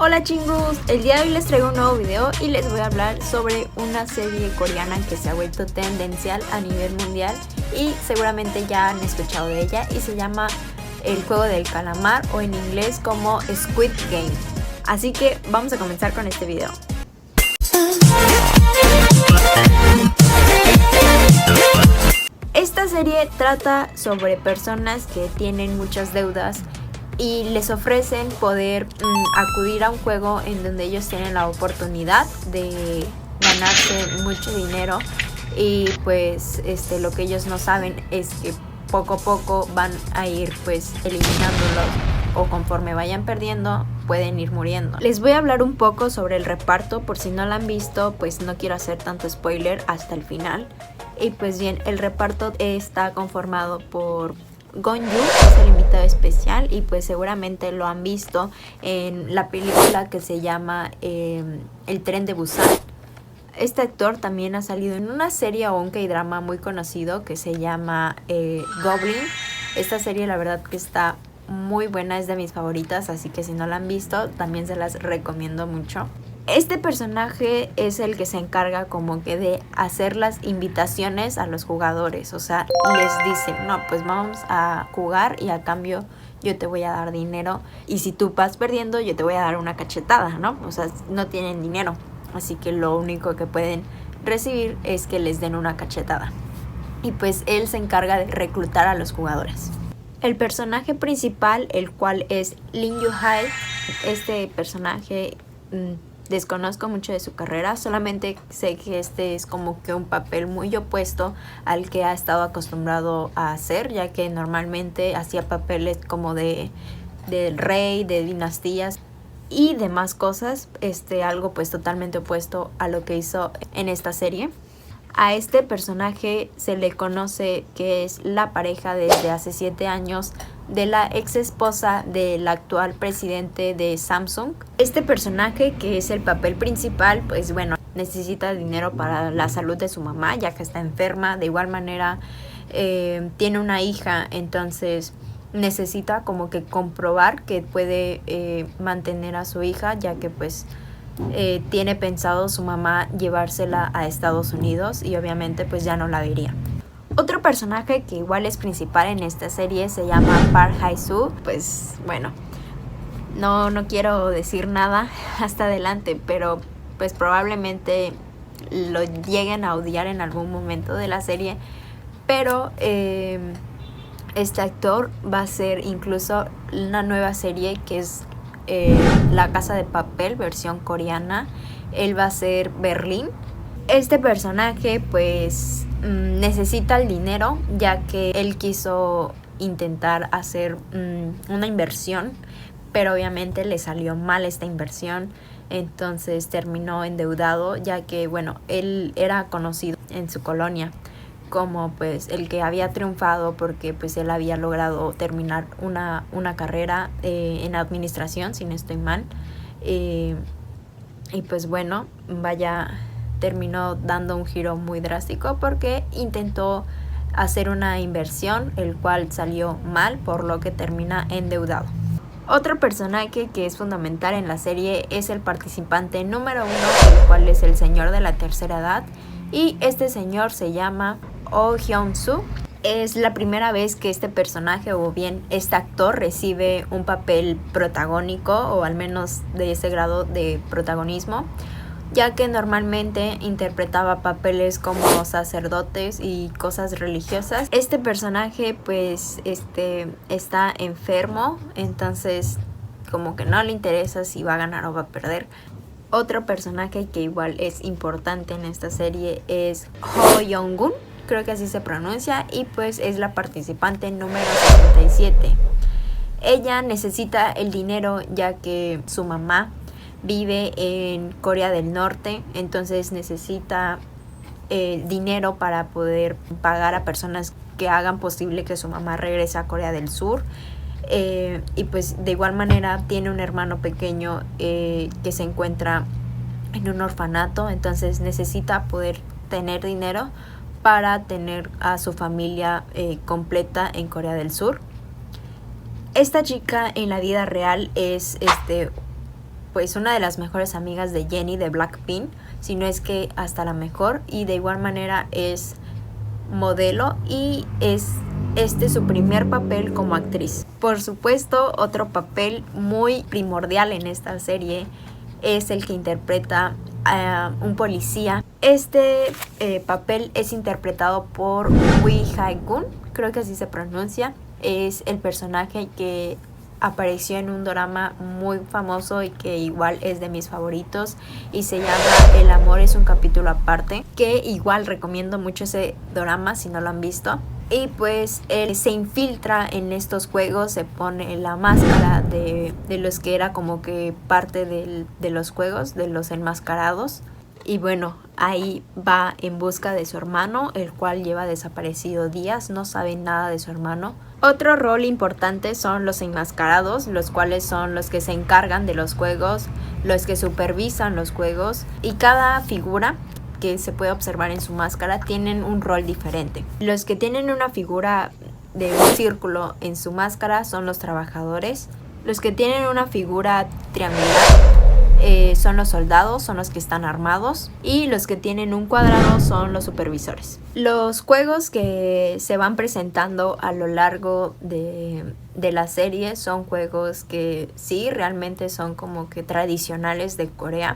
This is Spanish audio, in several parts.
Hola chingus, el día de hoy les traigo un nuevo video y les voy a hablar sobre una serie coreana que se ha vuelto tendencial a nivel mundial y seguramente ya han escuchado de ella y se llama El Juego del Calamar o en inglés como Squid Game. Así que vamos a comenzar con este video. Esta serie trata sobre personas que tienen muchas deudas y les ofrecen poder acudir a un juego en donde ellos tienen la oportunidad de ganarse mucho dinero y pues lo que ellos no saben es que poco a poco van a ir pues eliminándolos o conforme vayan perdiendo pueden ir muriendo. Les voy a hablar un poco sobre el reparto por si no lo han visto, pues no quiero hacer tanto spoiler hasta el final. Y pues bien, el reparto está conformado por Gon Yu, es el invitado especial y pues seguramente lo han visto en la película que se llama El Tren de Busan. Este actor también ha salido en una serie o un K-drama muy conocido que se llama Goblin. Esta serie la verdad que está muy buena, es de mis favoritas, así que si no la han visto también se las recomiendo mucho. Este personaje es el que se encarga como que de hacer las invitaciones a los jugadores, o sea, les dicen, no, pues vamos a jugar y a cambio yo te voy a dar dinero y si tú vas perdiendo yo te voy a dar una cachetada, ¿no? O sea, no tienen dinero, así que lo único que pueden recibir es que les den una cachetada. Y pues él se encarga de reclutar a los jugadores. El personaje principal, el cual es Lim Yoo-hae, este personaje desconozco mucho de su carrera, solamente sé que este es como que un papel muy opuesto al que ha estado acostumbrado a hacer, ya que normalmente hacía papeles como del rey, de dinastías y demás cosas, algo pues totalmente opuesto a lo que hizo en esta serie. A este personaje se le conoce que es la pareja desde hace 7 años de la ex esposa del actual presidente de Samsung. Este personaje, que es el papel principal, pues bueno, necesita dinero para la salud de su mamá, ya que está enferma. De igual manera, tiene una hija, entonces necesita como que comprobar que puede mantener a su hija, ya que pues tiene pensado su mamá llevársela a Estados Unidos y obviamente pues ya no la vería. Otro personaje que igual es principal en esta serie se llama Park Hae-soo. Pues bueno, no quiero decir nada hasta adelante, pero pues probablemente lo lleguen a odiar en algún momento de la serie, pero este actor va a ser incluso una nueva serie que es La Casa de Papel, versión coreana. Él va a ser Berlín. Este personaje pues necesita el dinero, ya que él quiso intentar hacer una inversión, pero obviamente le salió mal esta inversión, entonces terminó endeudado, ya que bueno, él era conocido en su colonia como pues el que había triunfado porque pues él había logrado terminar una carrera en administración, si no estoy mal, y pues bueno, vaya, terminó dando un giro muy drástico porque intentó hacer una inversión, el cual salió mal, por lo que termina endeudado. Otro personaje que es fundamental en la serie es el participante número 1, el cual es el señor de la tercera edad, y este señor se llama Oh Hyun-soo. Es la primera vez que este personaje o bien este actor recibe un papel protagónico o al menos de ese grado de protagonismo, ya que normalmente interpretaba papeles como sacerdotes y cosas religiosas. Este personaje pues está enfermo, entonces como que no le interesa si va a ganar o va a perder. Otro personaje que igual es importante en esta serie es Ho Young-gun, creo que así se pronuncia, y pues es la participante número 67. Ella necesita el dinero ya que su mamá vive en Corea del Norte, entonces necesita dinero para poder pagar a personas que hagan posible que su mamá regrese a Corea del Sur. Y pues de igual manera tiene un hermano pequeño que se encuentra en un orfanato, entonces necesita poder tener dinero para tener a su familia completa en Corea del Sur. Esta chica en la vida real es pues una de las mejores amigas de Jennie de Blackpink, si no es que hasta la mejor, y de igual manera es modelo y es su primer papel como actriz. Por supuesto, otro papel muy primordial en esta serie es el que interpreta a un policía. Este papel es interpretado por Wi Hae-gun, creo que así se pronuncia. Es el personaje que apareció en un drama muy famoso y que igual es de mis favoritos y se llama El amor es un capítulo aparte, que igual recomiendo mucho ese drama si no lo han visto. Y pues él se infiltra en estos juegos, se pone la máscara de los que era como que parte de los juegos, de los enmascarados. Y bueno, ahí va en busca de su hermano, el cual lleva desaparecido días, no sabe nada de su hermano. Otro rol importante son los enmascarados, los cuales son los que se encargan de los juegos, los que supervisan los juegos, y cada figura que se puede observar en su máscara tienen un rol diferente. Los que tienen una figura de un círculo en su máscara son los trabajadores. Los que tienen una figura triangular son los soldados, son los que están armados, y los que tienen un cuadrado son los supervisores. Los juegos que se van presentando a lo largo de la serie son juegos que sí, realmente son como que tradicionales de Corea.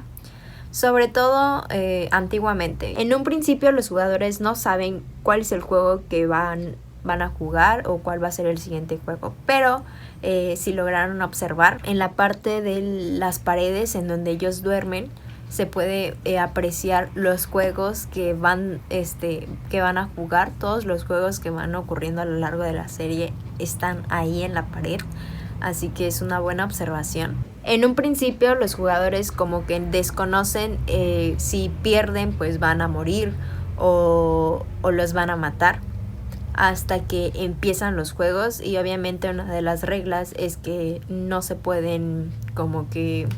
Sobre todo antiguamente. En un principio los jugadores no saben cuál es el juego que van a jugar o cuál va a ser el siguiente juego. Pero si lograron observar, en la parte de las paredes en donde ellos duermen, se puede apreciar los juegos que van a jugar. Todos los juegos que van ocurriendo a lo largo de la serie están ahí en la pared. Así que es una buena observación. En un principio los jugadores como que desconocen si pierden pues van a morir o los van a matar, hasta que empiezan los juegos. Y obviamente una de las reglas es que no se pueden como que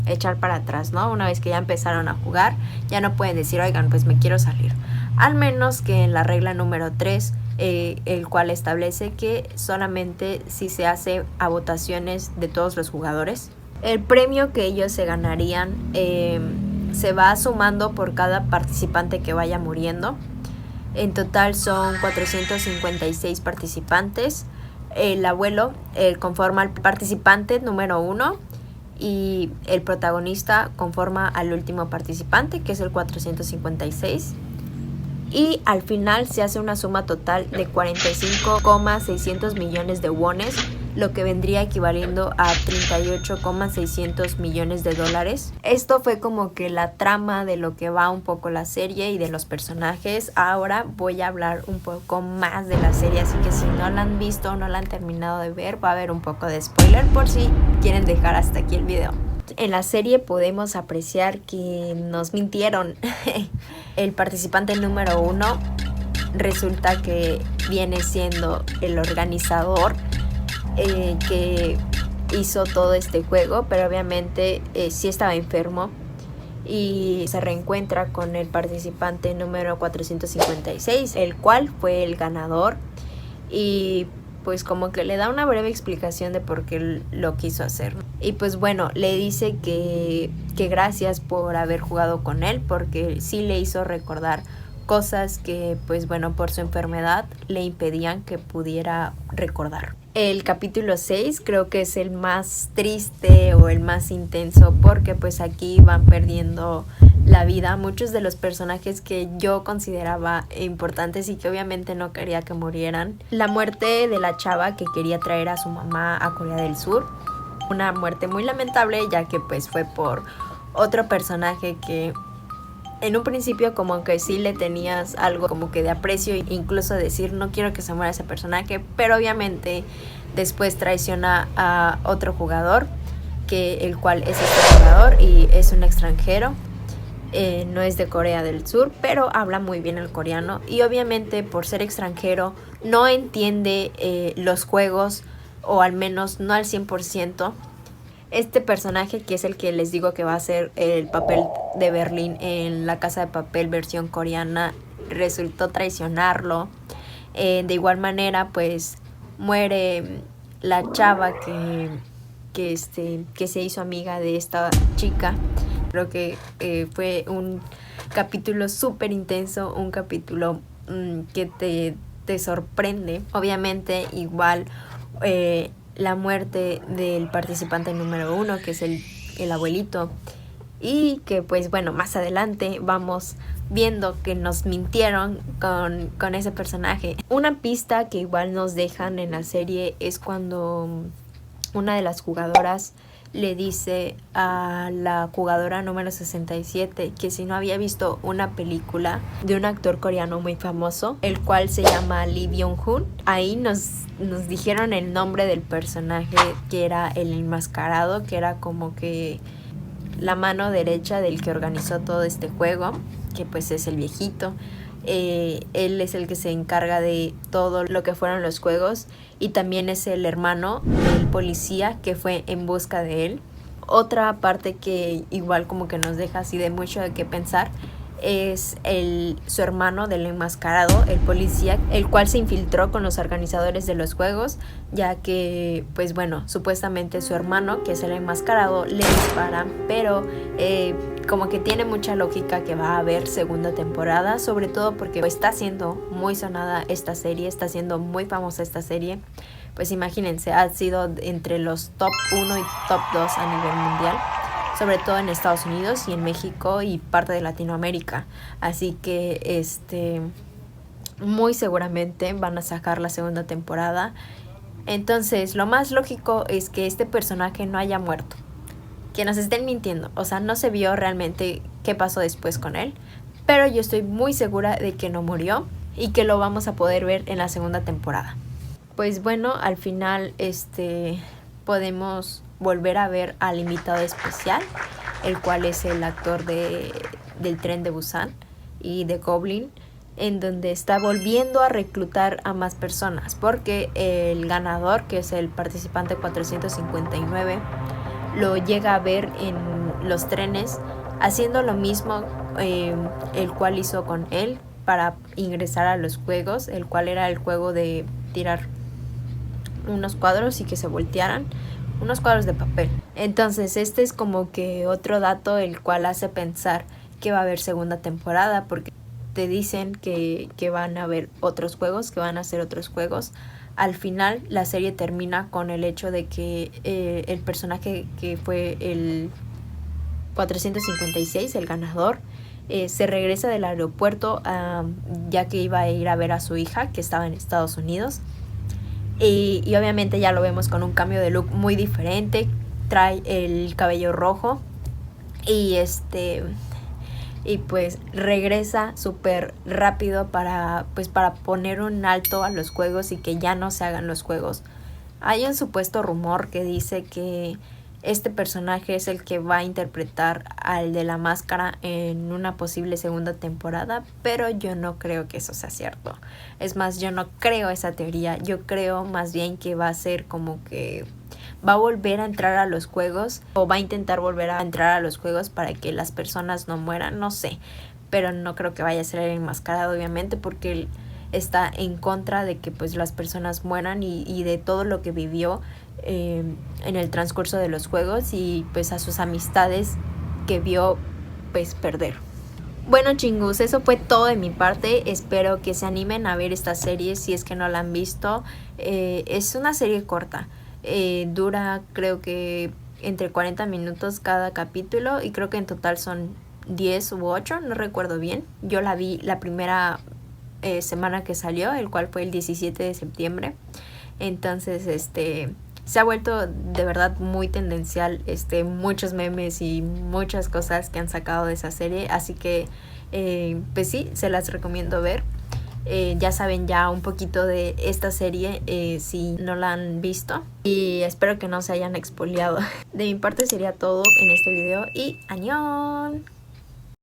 echar para atrás, ¿no? Una vez que ya empezaron a jugar, ya no pueden decir, oigan, pues me quiero salir. Al menos que en la regla número 3, el cual establece que solamente si se hace a votaciones de todos los jugadores. El premio que ellos se ganarían se va sumando por cada participante que vaya muriendo. En total son 456 participantes. El abuelo conforma al participante número 1 y el protagonista conforma al último participante, que es el 456. Y al final se hace una suma total de 45,600 millones de wones, lo que vendría equivaliendo a 38,600 millones de dólares. Esto fue como que la trama de lo que va un poco la serie y de los personajes. Ahora voy a hablar un poco más de la serie, así que si no la han visto o no la han terminado de ver, va a haber un poco de spoiler por si quieren dejar hasta aquí el video. En la serie podemos apreciar que nos mintieron. El participante número 1 resulta que viene siendo el organizador que hizo todo este juego, pero obviamente sí estaba enfermo y se reencuentra con el participante número 456, el cual fue el ganador, y pues como que le da una breve explicación de por qué lo quiso hacer. Y pues bueno, le dice que gracias por haber jugado con él, porque sí le hizo recordar cosas que pues bueno, por su enfermedad le impedían que pudiera recordar. El capítulo 6 creo que es el más triste o el más intenso, porque pues aquí van perdiendo la vida muchos de los personajes que yo consideraba importantes y que obviamente no quería que murieran. La muerte de la chava que quería traer a su mamá a Corea del Sur, una muerte muy lamentable, ya que pues fue por otro personaje que en un principio como que sí le tenías algo como que de aprecio, incluso decir no quiero que se muera ese personaje, pero obviamente después traiciona a otro jugador, el cual es este jugador y es un extranjero. No es de Corea del Sur, pero habla muy bien el coreano, y obviamente por ser extranjero no entiende los juegos, o al menos no al 100%. Este personaje, que es el que les digo que va a ser el papel de Berlín en La Casa de Papel versión coreana, resultó traicionarlo. De igual manera pues muere la chava que se hizo amiga de esta chica. Creo que fue un capítulo súper intenso, un capítulo que te sorprende. Obviamente igual la muerte del participante número 1, que es el abuelito, y que pues bueno, más adelante vamos viendo que nos mintieron con ese personaje. Una pista que igual nos dejan en la serie es cuando una de las jugadoras le dice a la jugadora número 67 que si no había visto una película de un actor coreano muy famoso, el cual se llama Lee Byung-hun. Ahí nos dijeron el nombre del personaje, que era el enmascarado, que era como que la mano derecha del que organizó todo este juego, que pues es el viejito. Él es el que se encarga de todo lo que fueron los juegos, y también es el hermano del policía que fue en busca de él. Otra parte que igual como que nos deja así de mucho de qué pensar es su hermano del enmascarado, el policía, el cual se infiltró con los organizadores de los juegos, ya que pues bueno, supuestamente su hermano, que es el enmascarado, le dispara, pero como que tiene mucha lógica que va a haber segunda temporada, sobre todo porque está siendo muy sonada esta serie, está siendo muy famosa esta serie. Pues imagínense, ha sido entre los top 1 y top 2 a nivel mundial, sobre todo en Estados Unidos y en México y parte de Latinoamérica. Así que muy seguramente van a sacar la segunda temporada. Entonces lo más lógico es que este personaje no haya muerto, que nos estén mintiendo. O sea, no se vio realmente qué pasó después con él, pero yo estoy muy segura de que no murió y que lo vamos a poder ver en la segunda temporada. Pues bueno, al final podemos volver a ver al invitado especial, el cual es el actor del Tren de Busan y de Goblin, en donde está volviendo a reclutar a más personas, porque el ganador, que es el participante 459, lo llega a ver en los trenes haciendo lo mismo el cual hizo con él para ingresar a los juegos, el cual era el juego de tirar unos cuadros y que se voltearan, unos cuadros de papel. Entonces este es como que otro dato el cual hace pensar que va a haber segunda temporada, porque te dicen que van a haber otros juegos, que van a hacer otros juegos. Al final la serie termina con el hecho de que el personaje que fue el 456, el ganador, se regresa del aeropuerto ya que iba a ir a ver a su hija, que estaba en Estados Unidos. Y obviamente ya lo vemos con un cambio de look muy diferente. Trae el cabello rojo y pues regresa súper rápido para poner un alto a los juegos y que ya no se hagan los juegos. Hay un supuesto rumor que dice que este personaje es el que va a interpretar al de la máscara en una posible segunda temporada, pero yo no creo que eso sea cierto. Es más, yo no creo esa teoría. Yo creo más bien que va a ser como que va a volver a entrar a los juegos, o va a intentar volver a entrar a los juegos para que las personas no mueran, no sé. Pero no creo que vaya a ser el enmascarado, obviamente, porque él está en contra de que pues las personas mueran y de todo lo que vivió en el transcurso de los juegos, y pues a sus amistades que vio pues perder. Bueno, chingus, eso fue todo de mi parte. Espero que se animen a ver esta serie si es que no la han visto. Es una serie corta, dura creo que entre 40 minutos cada capítulo, y creo que en total son 10 u 8, no recuerdo bien. Yo la vi la primera semana que salió, el cual fue el 17 de septiembre. Entonces se ha vuelto de verdad muy tendencial, muchos memes y muchas cosas que han sacado de esa serie, así que pues sí, se las recomiendo ver. Ya saben ya un poquito de esta serie si no la han visto, y espero que no se hayan expoliado. De mi parte sería todo en este video y ¡annyeong!